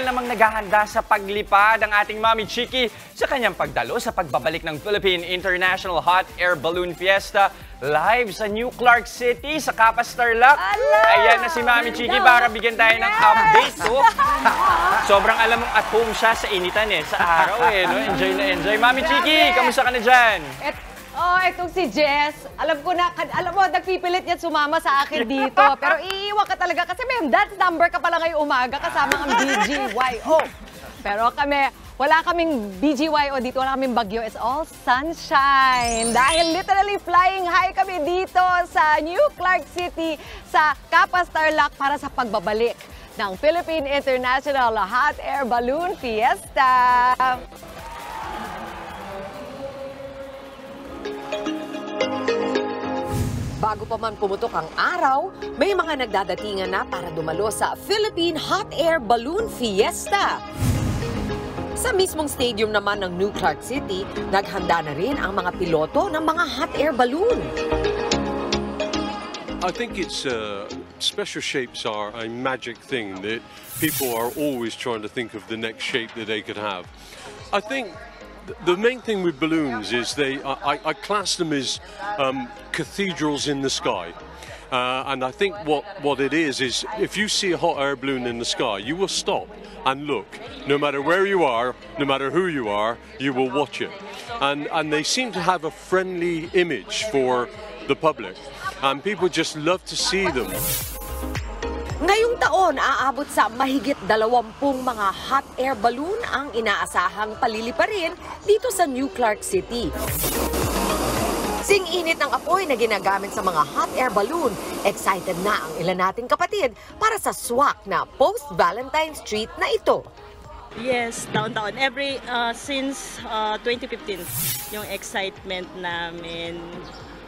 Matagal namang naghahanda sa paglipad ang ating Mami Chiki sa kanyang pagdalo sa pagbabalik ng Philippine International Hot Air Balloon Fiesta live sa New Clark City sa Capas Tarlac. Ayan na si Mami Chiki para bigyan tayo ng update. Oh. Sobrang alam mong at home siya sa initan sa araw no? Enjoy na enjoy. Mami Chiki, kamusta ka na dyan? Itong si Jess, alam mo, nagpipilit yan sumama sa akin dito. Pero iiwan ka talaga kasi may dance number ka pala ngayong umaga kasama ang BGYO. Pero wala kaming BGYO dito, wala kaming bagyo. It's all sunshine. Dahil literally flying high kami dito sa New Clark City, sa Capas Tarlac para sa pagbabalik ng Philippine International Hot Air Balloon Fiesta. Bago pa man pumutok ang araw, may mga nagdadatingan na para dumalo sa Philippine Hot Air Balloon Fiesta. Sa mismong stadium naman ng New Clark City, naghanda na rin ang mga piloto ng mga hot air balloon. I think it's special shapes are a magic thing that people are always trying to think of the next shape that they could have. I think the main thing with balloons is I class them as cathedrals in the sky. And I think what it is if you see a hot air balloon in the sky, you will stop and look. No matter where you are, no matter who you are, you will watch it. And they seem to have a friendly image for the public. And people just love to see them. Ngayong taon, aabot sa mahigit 20 mga hot air balloon ang inaasahang paliliparin dito sa New Clark City. Sing-init ng apoy na ginagamit sa mga hot air balloon, excited na ang ilan nating kapatid para sa swak na post-Valentine Street na ito. Yes, taon-taon. Since 2015, yung excitement namin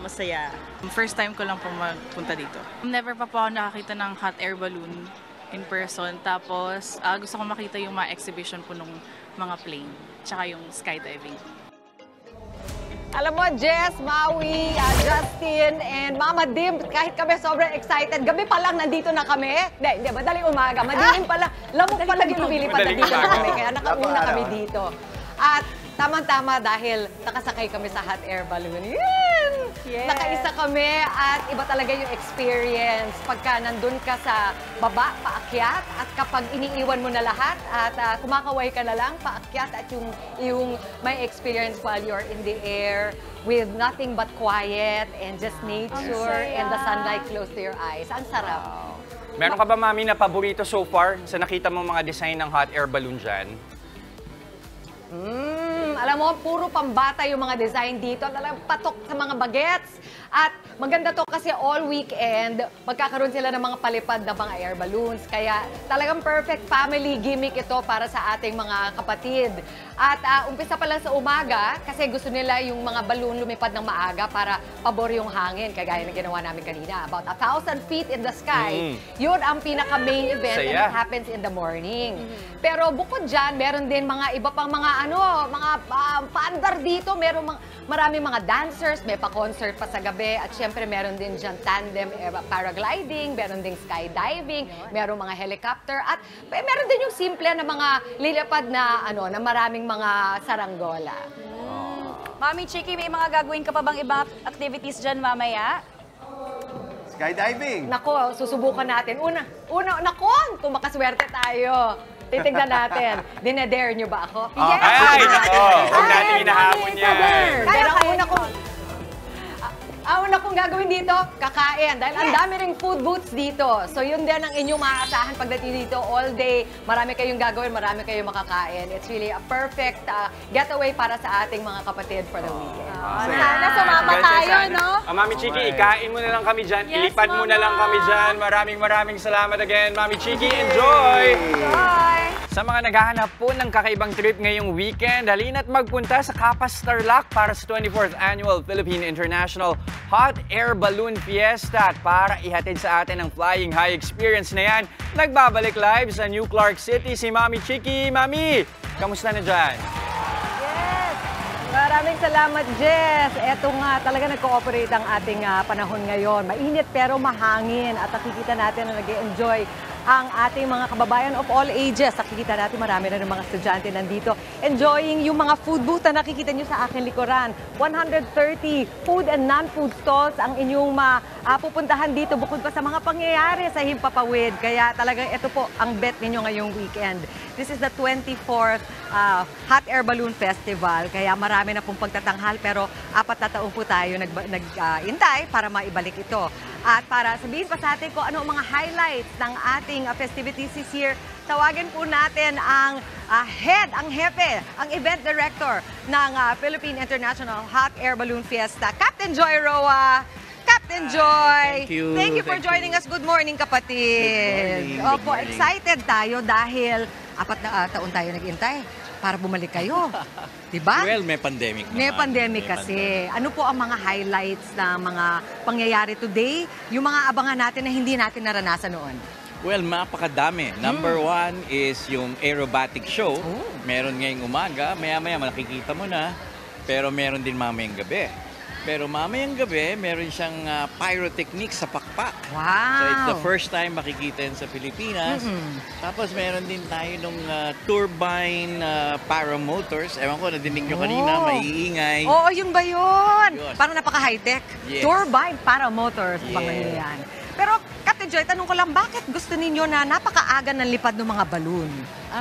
masaya. First time ko lang po magpunta dito. Never pa po ako nakakita ng hot air balloon in person. Tapos gusto ko makita yung mga exhibition po ng mga plane. Tsaka yung skydiving. Alam mo, Jess, Maui, Justin, and Mama Dim, kahit kami sobrang excited, gabi pa lang nandito na kami. Hindi, madaling umaga. Madilim pa lang, lamok pa lang yung lumilipad na dito kami. Kaya nakauna kami dito. At tamang-tama dahil nakasakay kami sa hot air balloon. Yan! Yes. Nakaisa kami at iba talaga yung experience pagka nandun ka sa baba, paakyat, at kapag iniiwan mo na lahat at kumakaway ka na lang, paakyat at yung may experience while you're in the air with nothing but quiet and just nature and the sunlight close to your eyes. Ang sarap. Wow. Meron ka ba, Mami, na paborito so far sa nakita mo mga design ng hot air balloon dyan? Alam mo, puro pambata yung mga design dito. Talagang patok sa mga bagets. At maganda to kasi all weekend, magkakaroon sila ng mga palipad na mga air balloons. Kaya talagang perfect family gimmick ito para sa ating mga kapatid. At umpisa pa lang sa umaga, kasi gusto nila yung mga balloon lumipad ng maaga para pabor yung hangin. Kagaya na ginawa namin kanina. About 1,000 feet in the sky. Yun ang pinaka-main event and it happens in the morning. Pero bukod dyan, meron din mga iba pang mga paandar dito. Maraming mga dancers, may pa-concert pa sa gabi. At syempre, meron din dyan tandem paragliding, meron din skydiving, meron mga helicopter, at meron din yung simple na mga lilipad na, na maraming mga saranggola. Mami Chiki, may mga gagawin ka pa bang ibang activities dyan mamaya? Skydiving. Nako, susubukan natin. Kung makaswerte tayo. Titignan natin. Dinedare nyo ba ako? Yes! Ay, nako! Huwag natin hinahamon yan. Pero una kong gagawin dito, kakain. Dahil ang dami ring food booths dito. So yun din ang inyong maaasahan pagdating dito all day. Marami kayong gagawin, marami kayong makakain. It's really a perfect getaway para sa ating mga kapatid for the weekend. Sana sumama tayo, no? Mami Chiki, ikain mo na lang kami dyan. Ilipad mo na lang kami dyan. Maraming salamat again. Mami Chiki, enjoy! Sa mga naghahanap po ng kakaibang trip ngayong weekend, halina't magpunta sa Capas Tarlac para sa 24th Annual Philippine International Hot Air Balloon Fiesta. At para ihatid sa atin ang flying high experience na yan, nagbabalik live sa New Clark City si Mami Chiki. Mami, kamusta na dyan? Yes! Maraming salamat, Jess. Eto nga, talaga nag-cooperate ang ating panahon ngayon. Mainit pero mahangin at nakikita natin na nag-enjoy ang ating mga kababayan of all ages. Nakikita natin marami na ng mga estudyante nandito enjoying yung mga food booth na nakikita nyo sa aking likuran. 130 food and non-food stalls ang inyong pupuntahan dito bukod pa sa mga pangyayari sa Himpapawid. Kaya talagang ito po ang bet ninyo ngayong weekend. This is the 24th Hot Air Balloon Festival. Kaya marami na pong pagtatanghal pero 4 na taon po tayo nag-intay para maibalik ito. At para sabihin pa sa atin kung ano ang mga highlights ng ating festivities this year, tawagin po natin ang hepe, ang event director ng Philippine International Hot Air Balloon Fiesta, Captain Joy Roa. Captain Joy! Thank you for joining us. Good morning, kapatid. Good morning. Opo, excited tayo dahil 4 na taon tayo nag-intay para bumalik kayo. Diba? Well, may pandemic naman. May pandemic kasi. Ano po ang mga highlights na mga pangyayari today? Yung mga abangan natin na hindi natin naranasan noon? Well, mapakadami. Number 1 is yung aerobatic show. Meron ngayong umaga. Maya-maya makikita mo na. Pero meron din mamayang gabi. Pero mamayang gabi, meron siyang pyrotechnics sa pakpak. Wow! So it's the first time makikita yan sa Pilipinas. Tapos meron din tayo nung turbine paramotors. Ewan ko, nadinig nyo kanina, maiingay. Oo, yun ba yun? Yun. Parang napaka-high-tech. Yes. Turbine paramotors. Yes. Baka yan. Pero, Captain Joy, tanong ko lang, bakit gusto ninyo na napakaaga ng lipad ng mga balloon?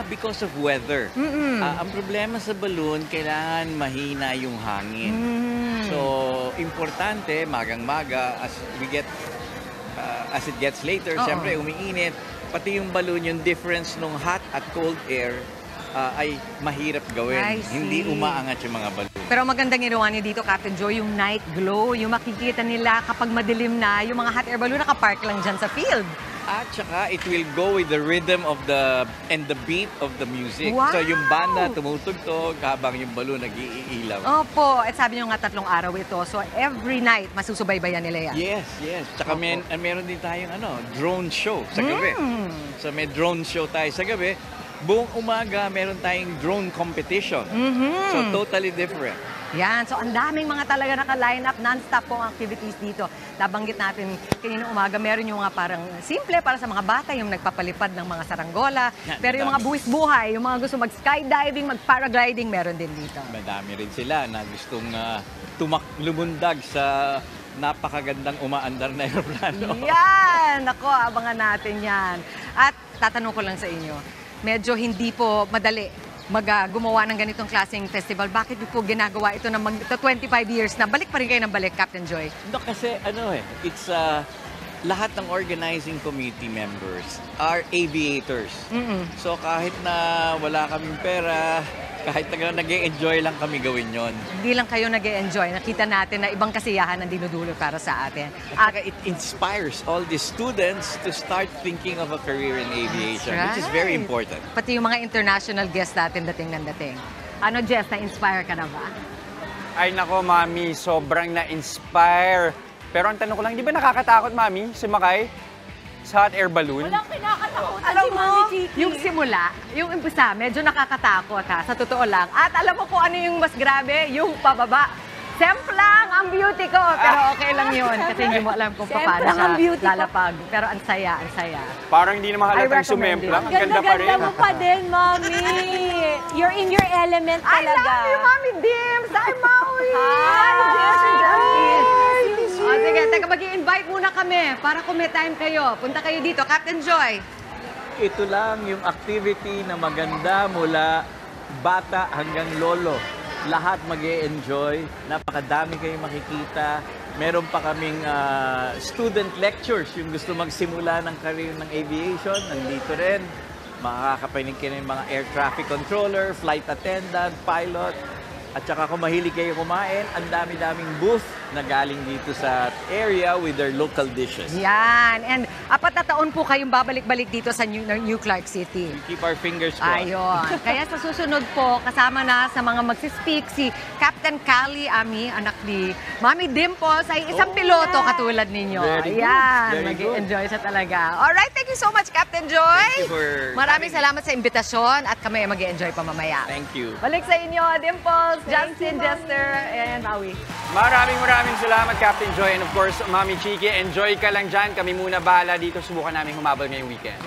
Because of weather. Ang problema sa balloon, kailangan mahina yung hangin. So, importante, magang-maga, as it gets later, siyempre umiinit. Pati yung balloon, yung difference ng hot at cold air, ay mahirap gawin. Hindi umaangat yung mga balloon. Pero magandang ginawa niyo dito, Captain Joy, yung night glow, yung makikita nila kapag madilim na, yung mga hot air balloon nakapark lang dyan sa field. At saka, it will go with the rhythm of and the beat of the music. Wow! So, yung banda tumutugtog habang yung balloon nag-iilaw. Opo, at sabi niyo nga 3 araw ito. So, every night, masusubaybayan nila yan. Yes. Tsaka meron din tayong drone show sa gabi. So, may drone show tayo sa gabi. Buong umaga, meron tayong drone competition. So, totally different. Yan. So, ang daming mga talaga naka-line up. Non-stop po ang activities dito. Nabanggit natin kanina umaga, meron yung mga parang simple para sa mga bata, yung nagpapalipad ng mga saranggola. Pero yung mga buwis buhay, yung mga gusto mag-skydiving, mag-paragliding, meron din dito. Madami rin sila na gustong lumundag sa napakagandang umaandar na aeroplano. Yan! Ako, abangan natin yan. At tatanong ko lang sa inyo, medyo hindi po madali gumawa ng ganitong klaseng festival. Bakit po ginagawa ito ng 25 years na? Balik pa rin kayo ng balik, Captain Joy. No, kasi it's lahat ng organizing committee members are aviators. So kahit na wala kaming pera, kahit nag-e-enjoy lang kami gawin yon. Hindi lang kayo nag-e-enjoy. Nakita natin na ibang kasiyahan ang dinudulot para sa atin. At it inspires all the students to start thinking of a career in aviation, which is very important. Pati yung mga international guests natin dating ng dating. Ano, Jess, na-inspire ka na ba? Ay nako, Mami, sobrang na-inspire. Pero ang tanong ko lang, di ba nakakatakot, Mami, sumakay sa hot air balloon? Walang kinakatakot. Alam mo, yung simula, yung umpisa, medyo nakakatakot sa totoo lang. At alam mo kung ano yung mas grabe, yung pababa. Semplang ang beauty ko, pero okay lang yun kasi hindi mo alam kung paano siya lalapag. Pero ang saya, ang saya. Parang hindi naman halatang sumemplang. Ang ganda pa rin. Ganda mo pa din, Mommy. You're in your element talaga. I love you, Mommy Dims! I'm Maui! O, sige, teka, mag-i-invite muna kami para kung may time kayo. Punta kayo dito, Captain Joy. Ito lang yung activity na maganda mula bata hanggang lolo. Lahat mag-e-enjoy. Napakadami kayong makikita. Meron pa kaming student lectures. Yung gusto magsimula ng career ng aviation, nandito rin. Makakapanig kayo ng mga air traffic controller, flight attendant, pilot. At saka kung mahilig kayo kumain, ang dami-daming booth na galing dito sa area with their local dishes. Yan. And 4 na taon po kayong babalik-balik dito sa New Clark City. Keep our fingers crossed. Ayun. Kaya sa susunod po, kasama na sa mga magsispeak si Captain Callie Ami, anak ni Mami Dimples, ay isang piloto katulad ninyo. Very good. Ayan. Very Mag-enjoy siya talaga. Alright, thank you so much, Captain Joy. Thank you for Maraming salamat sa imbitasyon at kami ay mag-enjoy pa mamaya. Thank you. Balik sa inyo, Dimples, Justin, Jester, and Maui. Maraming salamat, Captain Joy. And of course, Mami Chiki, enjoy ka lang dyan. Kami muna bahala dito. Subukan namin humabol ngayong weekend.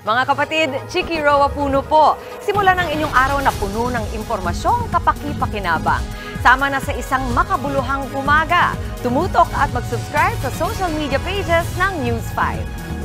Mga kapatid, Chiki Roa Puno po. Simulan ang inyong araw na puno ng impormasyong kapaki-pakinabang. Sama na sa isang makabuluhang umaga. Tumutok at mag-subscribe sa social media pages ng News 5.